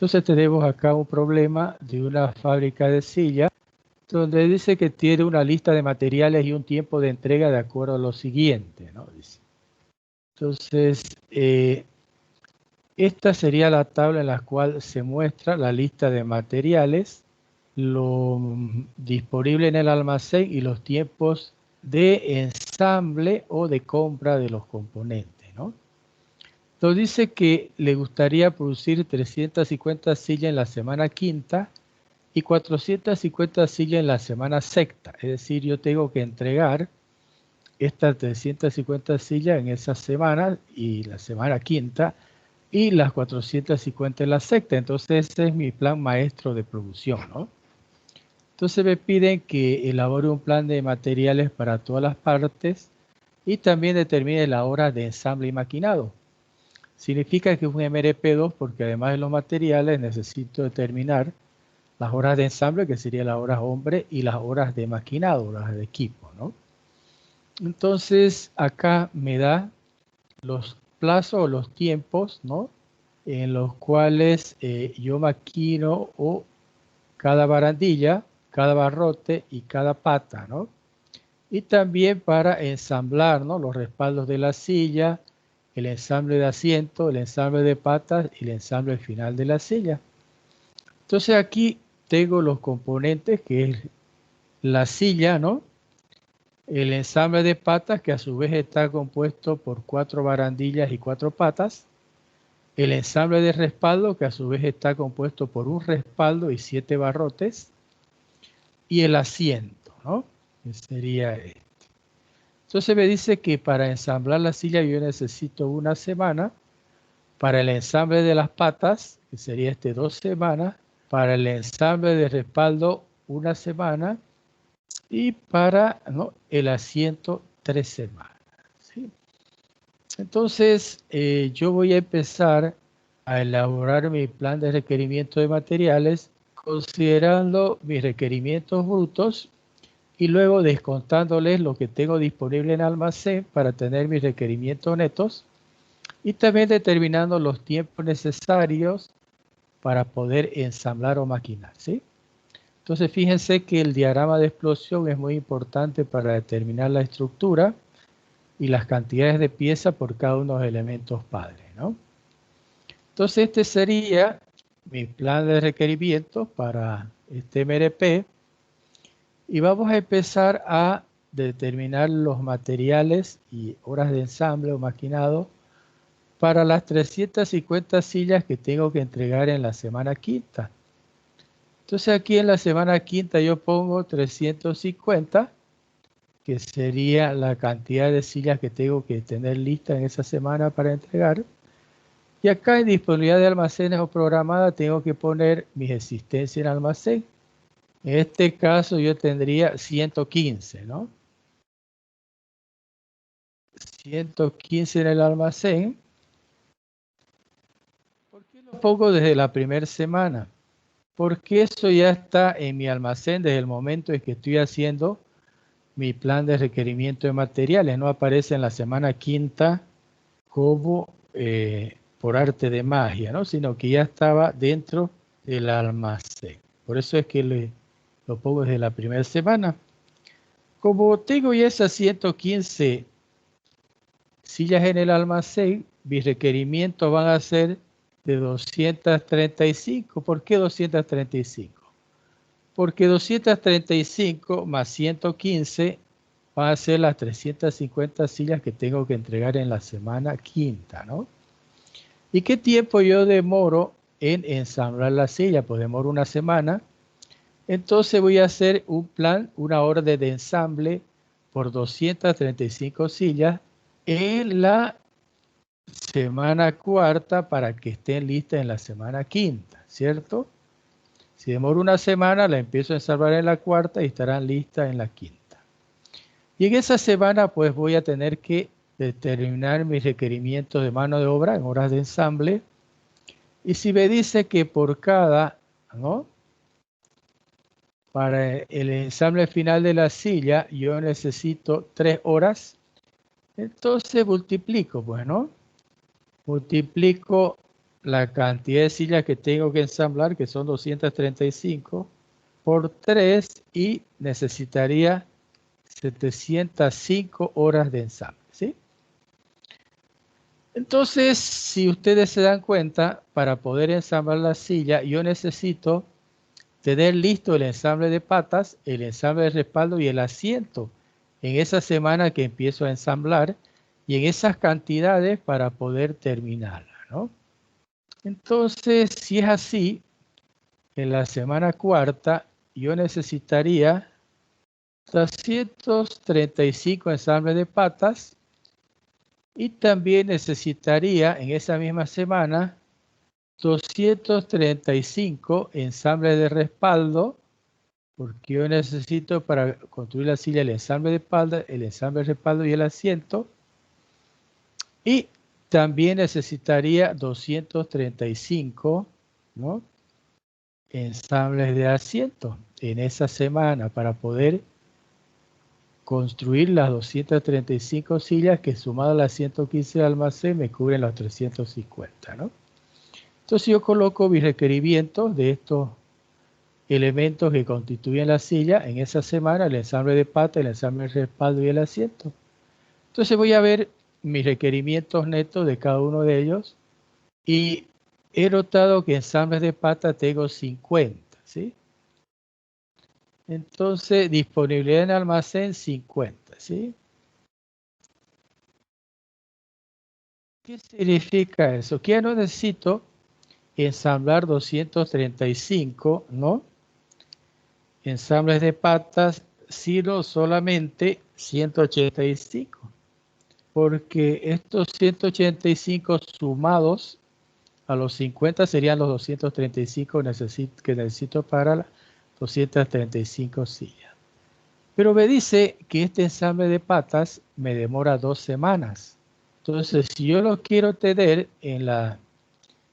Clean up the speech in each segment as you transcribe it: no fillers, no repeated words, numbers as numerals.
Entonces tenemos acá un problema de una fábrica de sillas donde dice que tiene una lista de materiales y un tiempo de entrega de acuerdo a lo siguiente, ¿no? Dice. Entonces, esta sería la tabla en la cual se muestra la lista de materiales, lo disponible en el almacén y los tiempos de ensamble o de compra de los componentes, ¿no? Entonces dice que le gustaría producir 350 sillas en la semana quinta y 450 sillas en la semana sexta. Es decir, yo tengo que entregar estas 350 sillas en esa semana y la semana quinta y las 450 en la sexta. Entonces ese es mi plan maestro de producción, ¿no? Entonces me piden que elabore un plan de materiales para todas las partes y también determine la hora de ensamble y maquinado. Significa que es un MRP2 porque además de los materiales necesito determinar las horas de ensamble, que serían las horas hombre, y las horas de maquinado, las de equipo, ¿no? Entonces acá me da los plazos o los tiempos, ¿no? En los cuales yo maquino o cada barandilla, cada barrote y cada pata, ¿no? Y también para ensamblar, ¿no? Los respaldos de la silla, el ensamble de asiento, el ensamble de patas y el ensamble final de la silla. Entonces aquí tengo los componentes que es la silla, ¿no? El ensamble de patas que a su vez está compuesto por 4 barandillas y 4 patas. El ensamble de respaldo que a su vez está compuesto por un respaldo y 7 barrotes. Y el asiento, ¿no? Que sería este. Entonces me dice que para ensamblar la silla yo necesito una semana. Para el ensamble de las patas, que sería 2 semanas. Para el ensamble de respaldo, una semana. Y para, ¿no?, el asiento, 3 semanas. ¿Sí? Entonces, yo voy a empezar a elaborar mi plan de requerimiento de materiales considerando mis requerimientos brutos y luego descontándoles lo que tengo disponible en almacén para tener mis requerimientos netos y también determinando los tiempos necesarios para poder ensamblar o maquinar, ¿sí? Entonces fíjense que el diagrama de explosión es muy importante para determinar la estructura y las cantidades de piezas por cada uno de los elementos padres, ¿no? Entonces este sería mi plan de requerimientos para este MRP y vamos a empezar a determinar los materiales y horas de ensamble o maquinado para las 350 sillas que tengo que entregar en la semana quinta. Entonces aquí en la semana quinta yo pongo 350, que sería la cantidad de sillas que tengo que tener lista en esa semana para entregar. Y acá en disponibilidad de almacenes o programada tengo que poner mis existencias en almacén. En este caso yo tendría 115, ¿no? 115 en el almacén. ¿Por qué lo pongo desde la primera semana? Porque eso ya está en mi almacén desde el momento en que estoy haciendo mi plan de requerimiento de materiales. No aparece en la semana quinta como por arte de magia, ¿no? Sino que ya estaba dentro del almacén. Por eso es que lo pongo desde la primera semana. Como tengo ya esas 115 sillas en el almacén, mis requerimientos van a ser de 235. ¿Por qué 235? Porque 235 más 115 van a ser las 350 sillas que tengo que entregar en la semana quinta, ¿no? ¿Y qué tiempo yo demoro en ensamblar la silla? Pues demoro una semana. Entonces voy a hacer un plan, una orden de ensamble por 235 sillas en la semana cuarta para que estén listas en la semana quinta, ¿cierto? Si demoro una semana, la empiezo a ensamblar en la cuarta y estarán listas en la quinta. Y en esa semana, pues voy a tener que determinar mis requerimientos de mano de obra en horas de ensamble. Y si me dice que por cada, ¿no?, para el ensamble final de la silla, yo necesito 3 horas, entonces multiplico, pues, ¿no? Multiplico la cantidad de sillas que tengo que ensamblar, que son 235, por 3 y necesitaría 705 horas de ensamble, ¿sí? Entonces, si ustedes se dan cuenta, para poder ensamblar la silla, yo necesito tener listo el ensamble de patas, el ensamble de respaldo y el asiento en esa semana que empiezo a ensamblar y en esas cantidades para poder terminarla, ¿no? Entonces, si es así, en la semana cuarta yo necesitaría 235 ensambles de patas y también necesitaría en esa misma semana 235 ensambles de respaldo, porque yo necesito para construir la silla el ensamble de espalda, el ensamble de respaldo y el asiento. Y también necesitaría 235, ¿no?, ensambles de asiento en esa semana para poder construir las 235 sillas que sumadas a las 115 de almacén me cubren los 350, ¿no? Entonces yo coloco mis requerimientos de estos elementos que constituyen la silla en esa semana, el ensamble de pata, el ensamble de respaldo y el asiento. Entonces voy a ver mis requerimientos netos de cada uno de ellos y he notado que ensambles de pata tengo 50, ¿sí? Entonces, disponibilidad en almacén 50, ¿sí? ¿Qué significa eso? Que ya no necesito ensamblar 235, ¿no?, ensambles de patas, sino solamente 185. Porque estos 185 sumados a los 50 serían los 235 que necesito para las 235 sillas. Pero me dice que este ensamble de patas me demora 2 semanas. Entonces, si yo lo quiero tener en la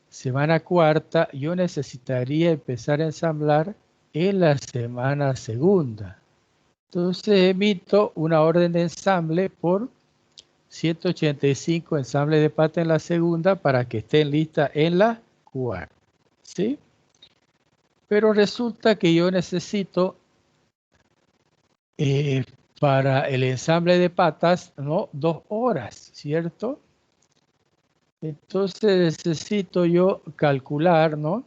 semana cuarta, yo necesitaría empezar a ensamblar en la semana segunda. Entonces emito una orden de ensamble por 185 ensambles de pata en la segunda para que estén listas en la cuarta, ¿sí? Pero resulta que yo necesito para el ensamble de patas, ¿no?, 2 horas, ¿cierto? Entonces necesito yo calcular, ¿no?,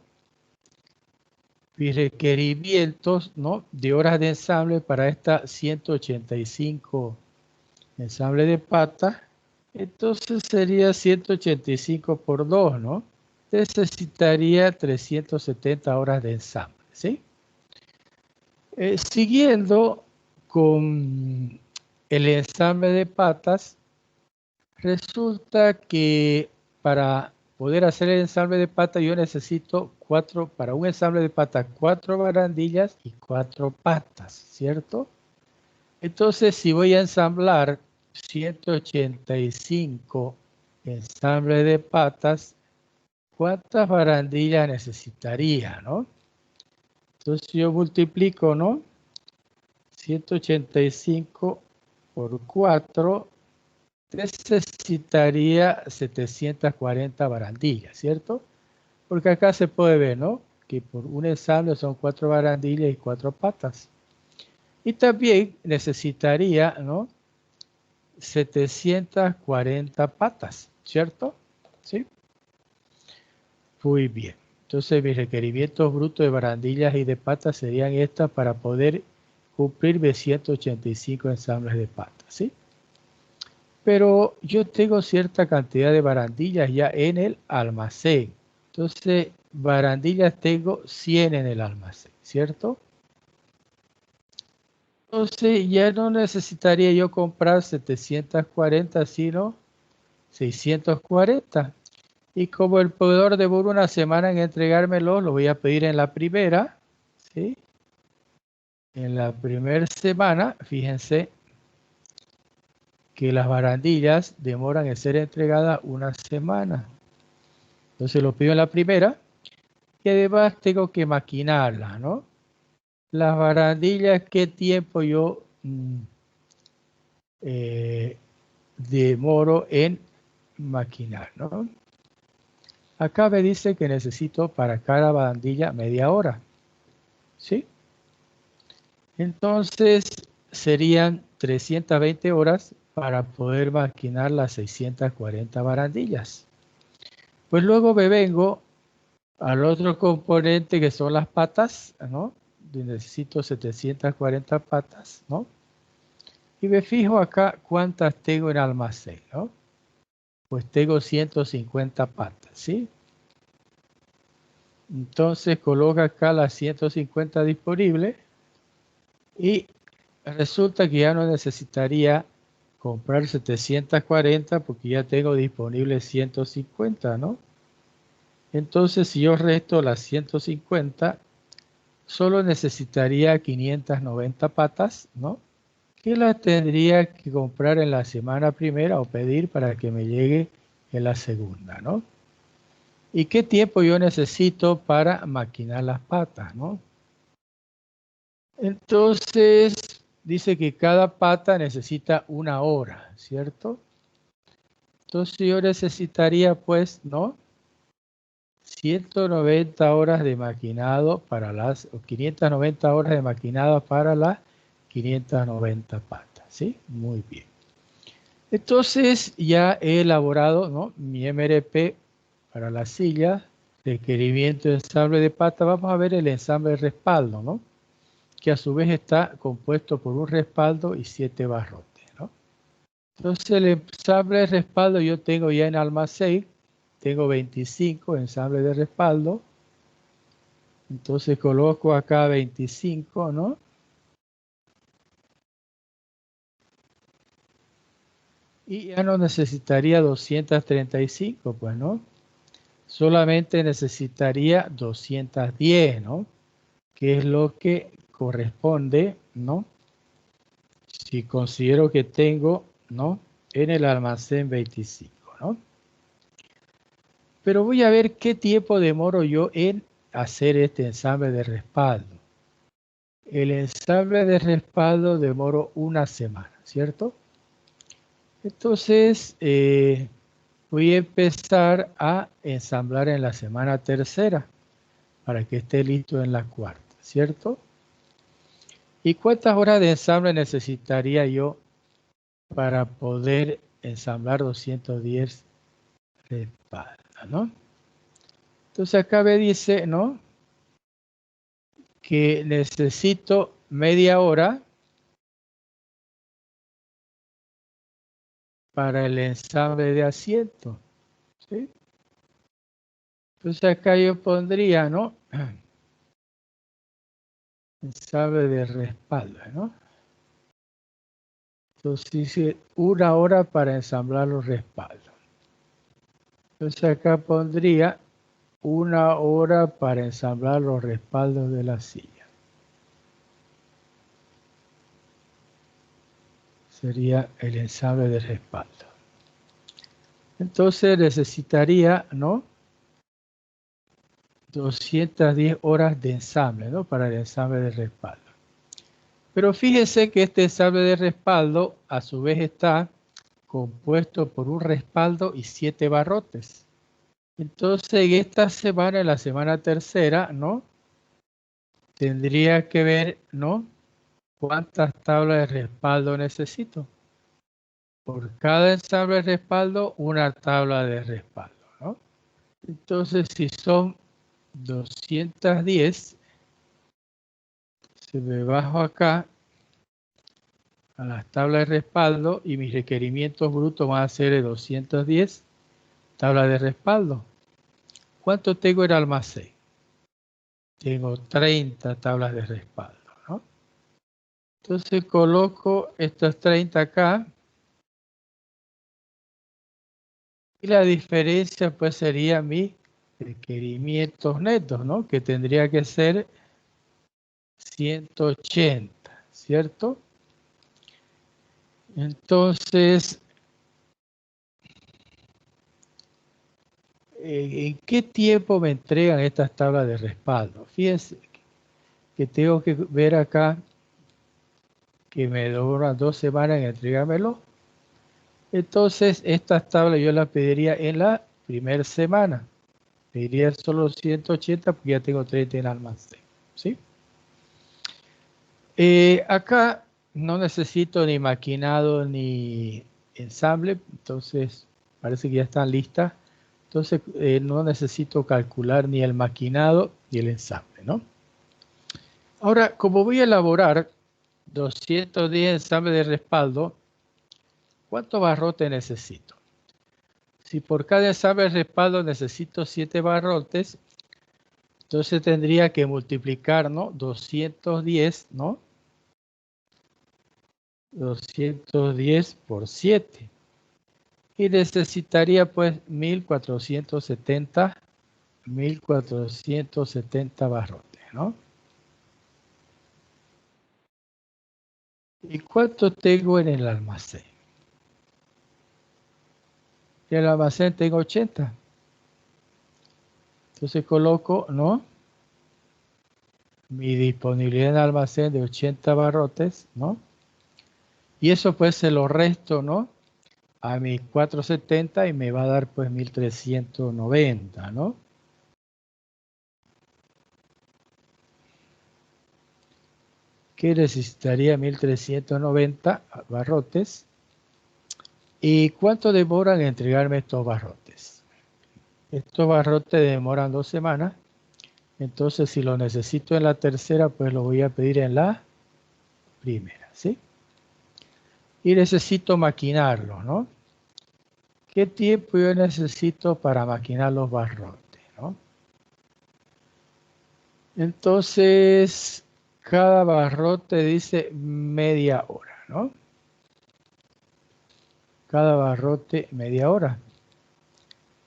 mis requerimientos, ¿no?, de horas de ensamble para esta 185 ensamble de patas. Entonces sería 185 por 2, ¿no? Necesitaría 370 horas de ensamble, ¿sí? Siguiendo con el ensamble de patas, resulta que para poder hacer el ensamble de patas yo necesito para un ensamble de patas, 4 barandillas y 4 patas, ¿cierto? Entonces, si voy a ensamblar 185 ensambles de patas, ¿cuántas barandillas necesitaría, no? Entonces yo multiplico, ¿no?, 185 por 4, necesitaría 740 barandillas, ¿cierto? Porque acá se puede ver, ¿no?, que por un ensamble son 4 barandillas y 4 patas. Y también necesitaría, ¿no?, 740 patas, ¿cierto? ¿Sí? Muy bien. Entonces mis requerimientos brutos de barandillas y de patas serían estas para poder cumplir mis 185 ensambles de patas, ¿sí? Pero yo tengo cierta cantidad de barandillas ya en el almacén. Entonces, barandillas tengo 100 en el almacén, ¿cierto? Entonces ya no necesitaría yo comprar 740, sino 640. Y como el proveedor demora una semana en entregármelo, lo voy a pedir en la primera, ¿sí? En la primera semana, fíjense que las barandillas demoran en ser entregadas una semana. Entonces lo pido en la primera y además tengo que maquinarlas, ¿no? Las barandillas, ¿qué tiempo yo demoro en maquinar, ¿no? Acá me dice que necesito para cada barandilla media hora, ¿sí? Entonces serían 320 horas para poder maquinar las 640 barandillas. Pues luego me vengo al otro componente que son las patas, ¿no? Necesito 740 patas, ¿no? Y me fijo acá cuántas tengo en almacén, ¿no? Pues tengo 150 patas, ¿sí? Entonces coloco acá las 150 disponibles y resulta que ya no necesitaría comprar 740 porque ya tengo disponibles 150, ¿no? Entonces si yo resto las 150, solo necesitaría 590 patas, ¿no? Que las tendría que comprar en la semana primera o pedir para que me llegue en la segunda, ¿no? ¿Y qué tiempo yo necesito para maquinar las patas, ¿no? Entonces, dice que cada pata necesita una hora, ¿cierto? Entonces yo necesitaría, pues, ¿no? 190 horas de maquinado para o 590 horas de maquinado para las 590 patas, ¿sí? Muy bien. Entonces ya he elaborado, ¿no? Mi MRP para la silla, requerimiento de ensamble de pata. Vamos a ver el ensamble de respaldo, ¿no? Que a su vez está compuesto por un respaldo y 7 barrotes, ¿no? Entonces el ensamble de respaldo yo tengo ya en almacén, tengo 25 ensambles de respaldo. Entonces coloco acá 25, ¿no? Y ya no necesitaría 235, pues, ¿no? Solamente necesitaría 210, ¿no? Que es lo que corresponde, ¿no? Si considero que tengo, ¿no? En el almacén 25, ¿no? Pero voy a ver qué tiempo demoro yo en hacer este ensamble de respaldo. El ensamble de respaldo demoro una semana, ¿cierto? Entonces, voy a empezar a ensamblar en la semana tercera para que esté listo en la cuarta, ¿cierto? ¿Y cuántas horas de ensamble necesitaría yo para poder ensamblar 210 respaldos, ¿no? Entonces acá me dice, ¿no? Que necesito media hora para el ensamble de asiento, ¿sí? Entonces acá yo pondría, ¿no? Ensamble de respaldo, ¿no? Entonces dice una hora para ensamblar los respaldos. Entonces acá pondría una hora para ensamblar los respaldos de la silla. Sería el ensamble de respaldo. Entonces necesitaría, ¿no? 210 horas de ensamble, ¿no? Para el ensamble de respaldo. Pero fíjense que este ensamble de respaldo a su vez está compuesto por un respaldo y 7 barrotes. Entonces en esta semana, en la semana tercera, ¿no? Tendría que ver, ¿no? ¿Cuántas tablas de respaldo necesito? Por cada ensamble de respaldo, una tabla de respaldo, ¿no? Entonces, si son 210, se me bajo acá a las tablas de respaldo y mis requerimientos brutos van a ser de 210 tablas de respaldo. ¿Cuánto tengo en almacén? Tengo 30 tablas de respaldo, ¿no? Entonces coloco estas 30 acá y la diferencia pues sería mis requerimientos netos, ¿no? Que tendría que ser 180, ¿cierto? Entonces, ¿en qué tiempo me entregan estas tablas de respaldo? Fíjense que tengo que ver acá que me demoran 2 semanas en entregármelo. Entonces, estas tablas yo las pediría en la primera semana. Pediría solo 180 porque ya tengo 30 en almacén. ¿Sí? Acá no necesito ni maquinado ni ensamble, entonces parece que ya están listas. Entonces no necesito calcular ni el maquinado ni el ensamble, ¿no? Ahora, como voy a elaborar 210 ensambles de respaldo, ¿cuántos barrotes necesito? Si por cada ensamble de respaldo necesito 7 barrotes, entonces tendría que multiplicar, ¿no? 210, ¿no? 210 por 7. Y necesitaría pues 1470 barrotes, ¿no? ¿Y cuánto tengo en el almacén? En el almacén tengo 80. Entonces coloco, ¿no? Mi disponibilidad en el almacén de 80 barrotes, ¿no? Y eso pues se lo resto, ¿no? A mis 470 y me va a dar pues 1390, ¿no? Que necesitaría 1390 barrotes. ¿Y cuánto demoran en entregarme estos barrotes? Estos barrotes demoran 2 semanas. Entonces, si lo necesito en la tercera, pues lo voy a pedir en la primera, ¿sí? Y necesito maquinarlo, ¿no? ¿Qué tiempo yo necesito para maquinar los barrotes, ¿no? Entonces, cada barrote dice media hora, ¿no? Cada barrote media hora.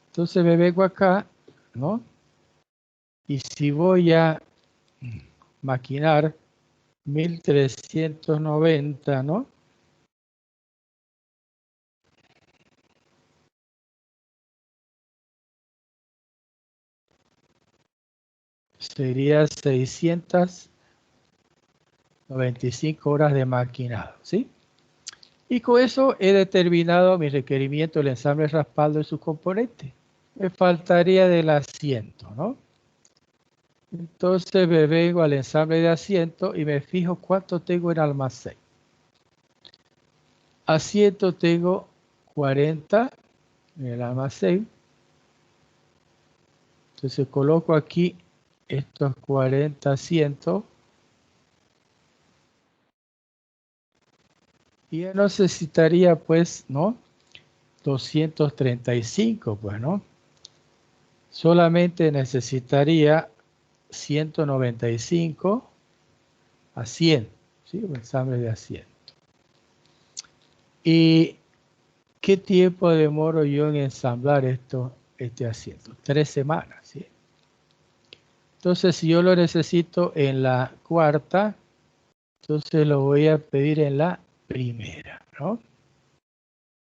Entonces me vengo acá, ¿no? Y si voy a maquinar 1390, ¿no? Sería 695 horas de maquinado, ¿sí? Y con eso he determinado mi requerimiento del ensamble de respaldo y sus componentes. Me faltaría del asiento, ¿no? Entonces me vengo al ensamble de asiento y me fijo cuánto tengo en almacén. Asiento tengo 40 en el almacén. Entonces coloco aquí estos 40 asientos. Y ya necesitaría, pues, ¿no? 235, pues, ¿no? Solamente necesitaría 195 a 100, ¿sí? Un ensamble de asiento. ¿Y qué tiempo demoro yo en ensamblar este asiento? 3 semanas, ¿sí? Entonces, si yo lo necesito en la cuarta, entonces lo voy a pedir en la primera, ¿no?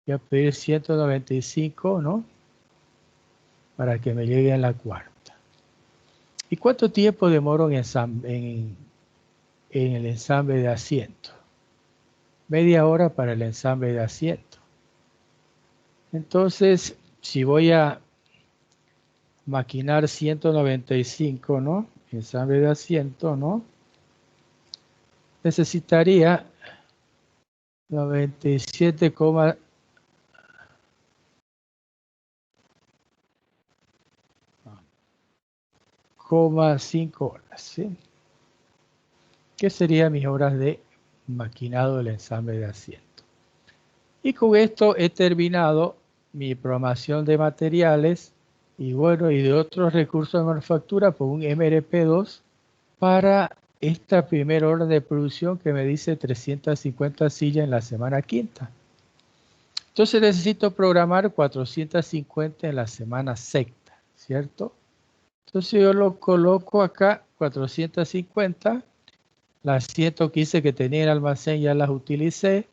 Voy a pedir 195, ¿no? Para que me llegue en la cuarta. ¿Y cuánto tiempo demoro en el ensamble de asiento? Media hora para el ensamble de asiento. Entonces, si voy a maquinar 195, ¿no? Ensamble de asiento, ¿no? Necesitaría 97,5 horas, ¿sí? ¿Qué serían mis horas de maquinado del ensamble de asiento? Y con esto he terminado mi programación de materiales y bueno, y de otros recursos de manufactura por un MRP2 para esta primera orden de producción que me dice 350 sillas en la semana quinta. Entonces necesito programar 450 en la semana sexta, ¿cierto? Entonces yo lo coloco acá, 450, las 115 que tenía en el almacén ya las utilicé.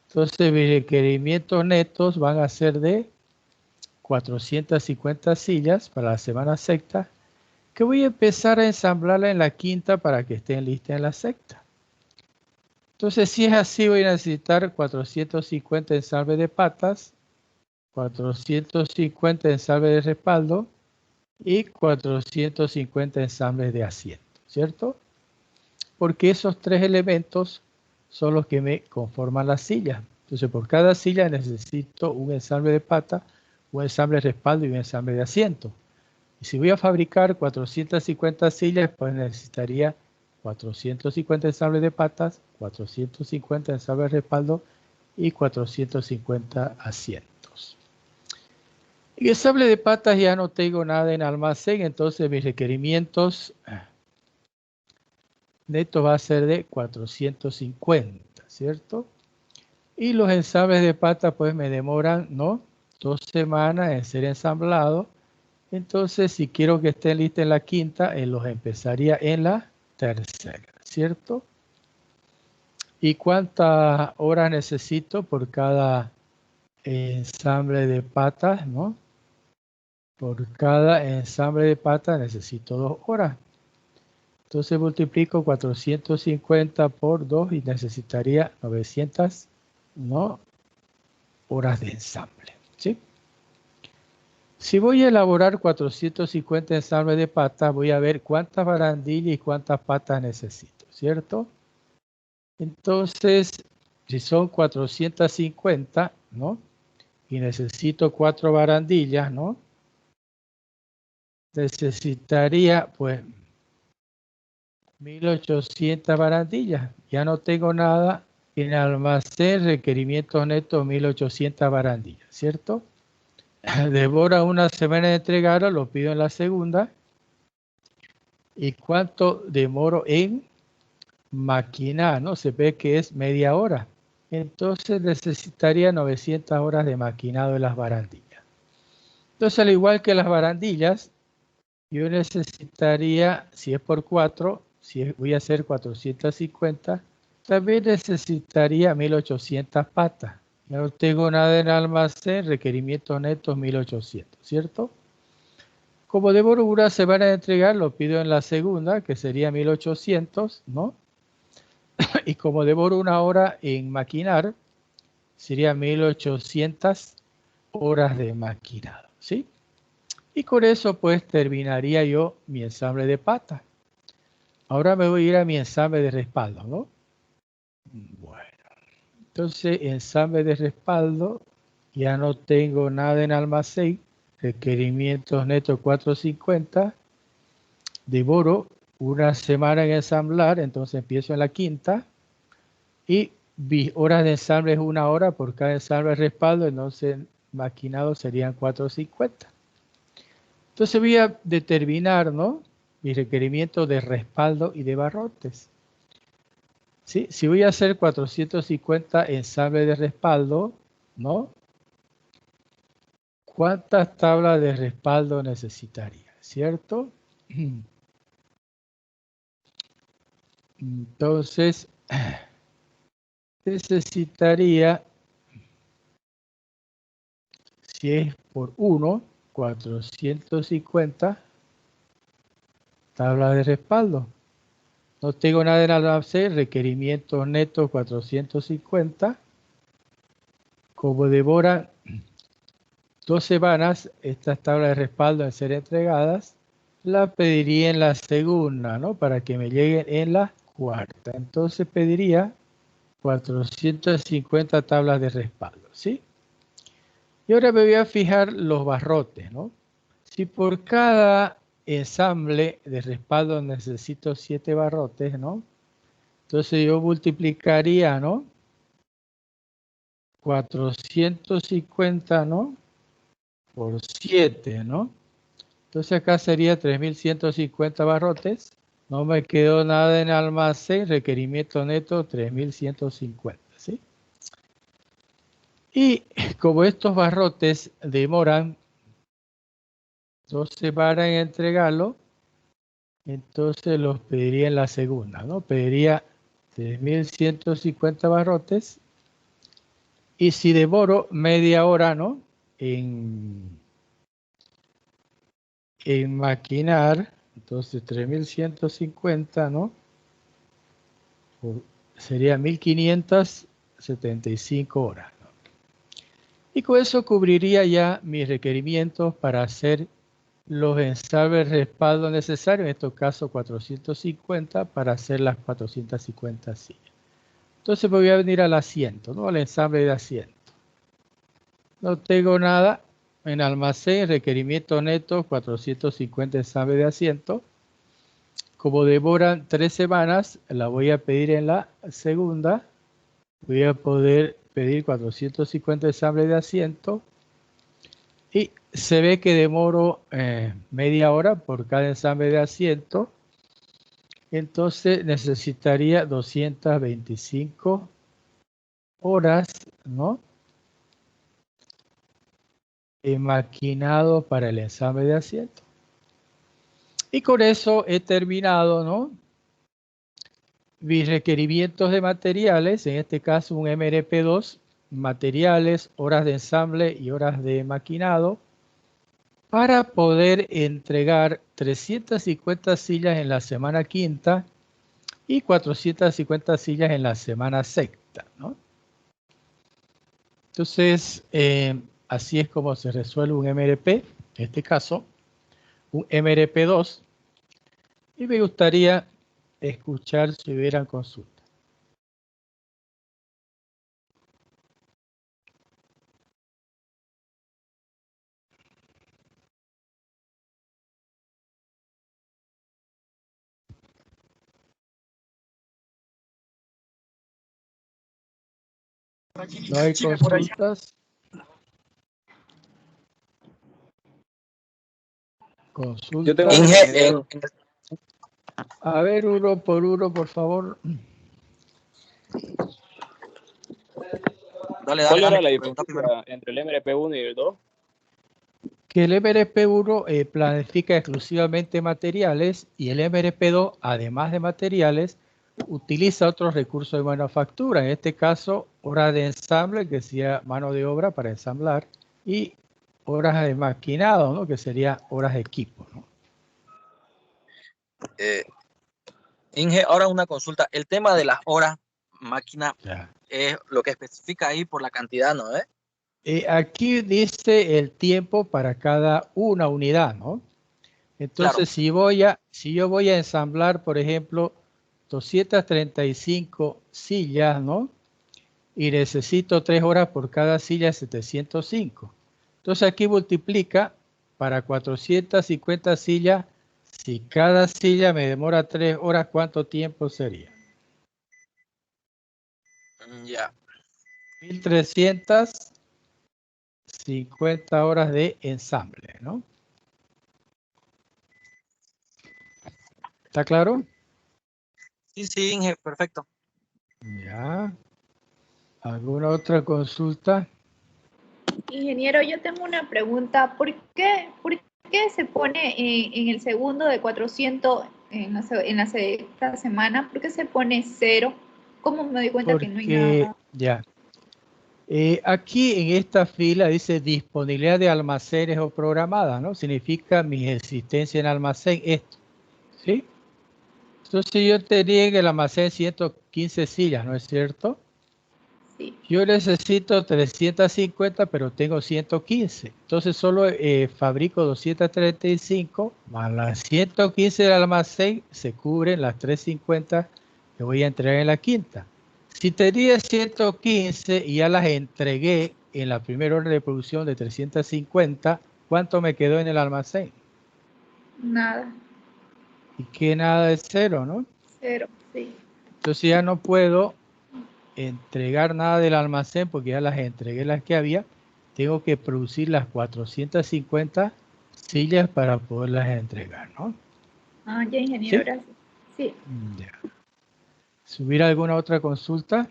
Entonces mis requerimientos netos van a ser de 450 sillas para la semana sexta, que voy a empezar a ensamblarla en la quinta para que estén listas en la sexta. Entonces, si es así, voy a necesitar 450 ensambles de patas, 450 ensambles de respaldo y 450 ensambles de asiento, ¿cierto? Porque esos tres elementos son los que me conforman la silla. Entonces, por cada silla necesito un ensamble de pata, un ensamble de respaldo y un ensamble de asiento. Y si voy a fabricar 450 sillas, pues necesitaría 450 ensambles de patas, 450 ensambles de respaldo y 450 asientos. En ensamble de patas ya no tengo nada en almacén, entonces mis requerimientos netos va a ser de 450, ¿cierto? Y los ensambles de patas pues me demoran, ¿no?, 2 semanas en ser ensamblados. Entonces, si quiero que estén listos en la quinta, los empezaría en la tercera, ¿cierto? ¿Y cuántas horas necesito por cada ensamble de patas, no? Por cada ensamble de patas necesito 2 horas. Entonces multiplico 450 por 2 y necesitaría 900, ¿no?, horas de ensamble, ¿sí? Si voy a elaborar 450 ensambles de patas, voy a ver cuántas barandillas y cuántas patas necesito, ¿cierto? Entonces, si son 450, ¿no?, y necesito 4 barandillas, ¿no?, necesitaría, pues, 1800 barandillas. Ya no tengo nada en almacén, requerimientos netos 1800 barandillas, ¿cierto? Devora una semana de entregarlo, lo pido en la segunda. ¿Y cuánto demoro en maquinar? ¿No? Se ve que es media hora. Entonces necesitaría 900 horas de maquinado de las barandillas. Entonces, al igual que las barandillas, yo necesitaría, si es por 4, voy a hacer 450, también necesitaría 1800 patas. Ya no tengo nada en almacén, requerimientos netos 1800, ¿cierto? Como devoro una semana de entregar, lo pido en la segunda, que sería 1800, ¿no? Y como devoro una hora en maquinar, sería 1800 horas de maquinado, ¿sí? Y con eso pues terminaría yo mi ensamble de pata. Ahora me voy a ir a mi ensamble de respaldo, ¿no? Bueno, entonces ensamble de respaldo, ya no tengo nada en almacén, requerimientos netos 450, devoro una semana en ensamblar, entonces empiezo en la quinta, y mis horas de ensamble es 1 hora por cada ensamble de respaldo, entonces maquinado serían 450. Entonces voy a determinar, ¿no?, mis requerimientos de respaldo y de barrotes. ¿Sí? Si voy a hacer 450 ensambles de respaldo, ¿no?, ¿cuántas tablas de respaldo necesitaría? ¿Cierto? Entonces, necesitaría, si es por 1, 450 tablas de respaldo. No tengo nada en almacén, requerimientos netos 450. Como devoran 2 semanas estas tablas de respaldo en ser entregadas, las pediría en la segunda, ¿no?, para que me lleguen en la cuarta. Entonces pediría 450 tablas de respaldo, ¿sí? Y ahora me voy a fijar los barrotes, ¿no? Si por cada ensamble de respaldo necesito 7 barrotes, ¿no?, entonces yo multiplicaría, ¿no?, 450, ¿no?, por 7, ¿no? Entonces acá sería 3150 barrotes. No me quedó nada en almacén, requerimiento neto 3150, ¿sí? Y como estos barrotes demoran 2 semanas en entregarlo, entonces los pediría en la segunda, ¿no? Pediría 3150 barrotes. Y si demoro media hora, ¿no?, en maquinar, entonces 3150, ¿no?, sería 1575 horas, ¿no? Y con eso cubriría ya mis requerimientos para hacer los ensambles de respaldo necesarios, en estos casos 450, para hacer las 450 sillas. Entonces voy a venir al asiento, ¿no? Al ensamble de asiento. No tengo nada en almacén, requerimiento neto 450 ensambles de asiento. Como demoran 3 semanas, la voy a pedir en la segunda. Voy a poder pedir 450 ensambles de asiento. Y se ve que demoro media hora por cada ensamble de asiento. Entonces necesitaría 225 horas, ¿no? Maquinado para el ensamble de asiento. Y con eso he terminado, ¿no? Mis requerimientos de materiales, en este caso un MRP2, materiales, horas de ensamble y horas de maquinado, para poder entregar 350 sillas en la semana quinta y 450 sillas en la semana sexta, ¿no? Entonces, así es como se resuelve un MRP, en este caso, un MRP2, y me gustaría escuchar si hubieran consultas. ¿No hay consultas? Yo tengo Consultas. ingeniero. A ver, uno por uno, por favor. Dale, ¿Cuál era dale. la Pregunta primero. diferencia entre el MRP1 y el 2? Que el MRP1 planifica exclusivamente materiales y el MRP2, además de materiales, utiliza otros recursos de manufactura, en este caso horas de ensamble, que sería mano de obra para ensamblar, y horas de maquinado, ¿no? Que sería horas de equipo, ¿no? Inge, ahora una consulta. El tema de las horas máquina Ya. es lo que especifica ahí por la cantidad, ¿no? Aquí dice el tiempo para cada una unidad, ¿no? Entonces, Claro. si yo voy a ensamblar, por ejemplo, 235 sillas, ¿no? Y necesito 3 horas por cada silla, 705. Entonces aquí multiplica para 450 sillas. Si cada silla me demora 3 horas, ¿cuánto tiempo sería? Ya. 1350 horas de ensamble, ¿no? ¿Está claro? Sí, Inge, perfecto. Ya. ¿Alguna otra consulta? Ingeniero, yo tengo una pregunta. ¿Por qué se pone en el segundo de 400 en la sexta semana? ¿Por qué se pone 0? ¿Cómo me doy cuenta que no hay Porque, nada? ya. Aquí en esta fila dice disponibilidad de almacenes o programadas, ¿no? Significa mi existencia en almacén, esto, ¿sí? Entonces yo tenía en el almacén 115 sillas, ¿no es cierto? Sí. Yo necesito 350, pero tengo 115. Entonces solo fabrico 235, más las 115 del almacén se cubren las 350 que voy a entregar en la quinta. Si tenía 115 y ya las entregué en la primera orden de producción de 350, ¿cuánto me quedó en el almacén? Nada. Y que nada es cero, ¿no? 0, sí. Entonces ya no puedo entregar nada del almacén porque ya las entregué las que había. Tengo que producir las 450 sillas para poderlas entregar, ¿no? Ah, ya, ingeniero, ¿Sí? gracias. Sí. Ya. ¿Subir alguna otra consulta?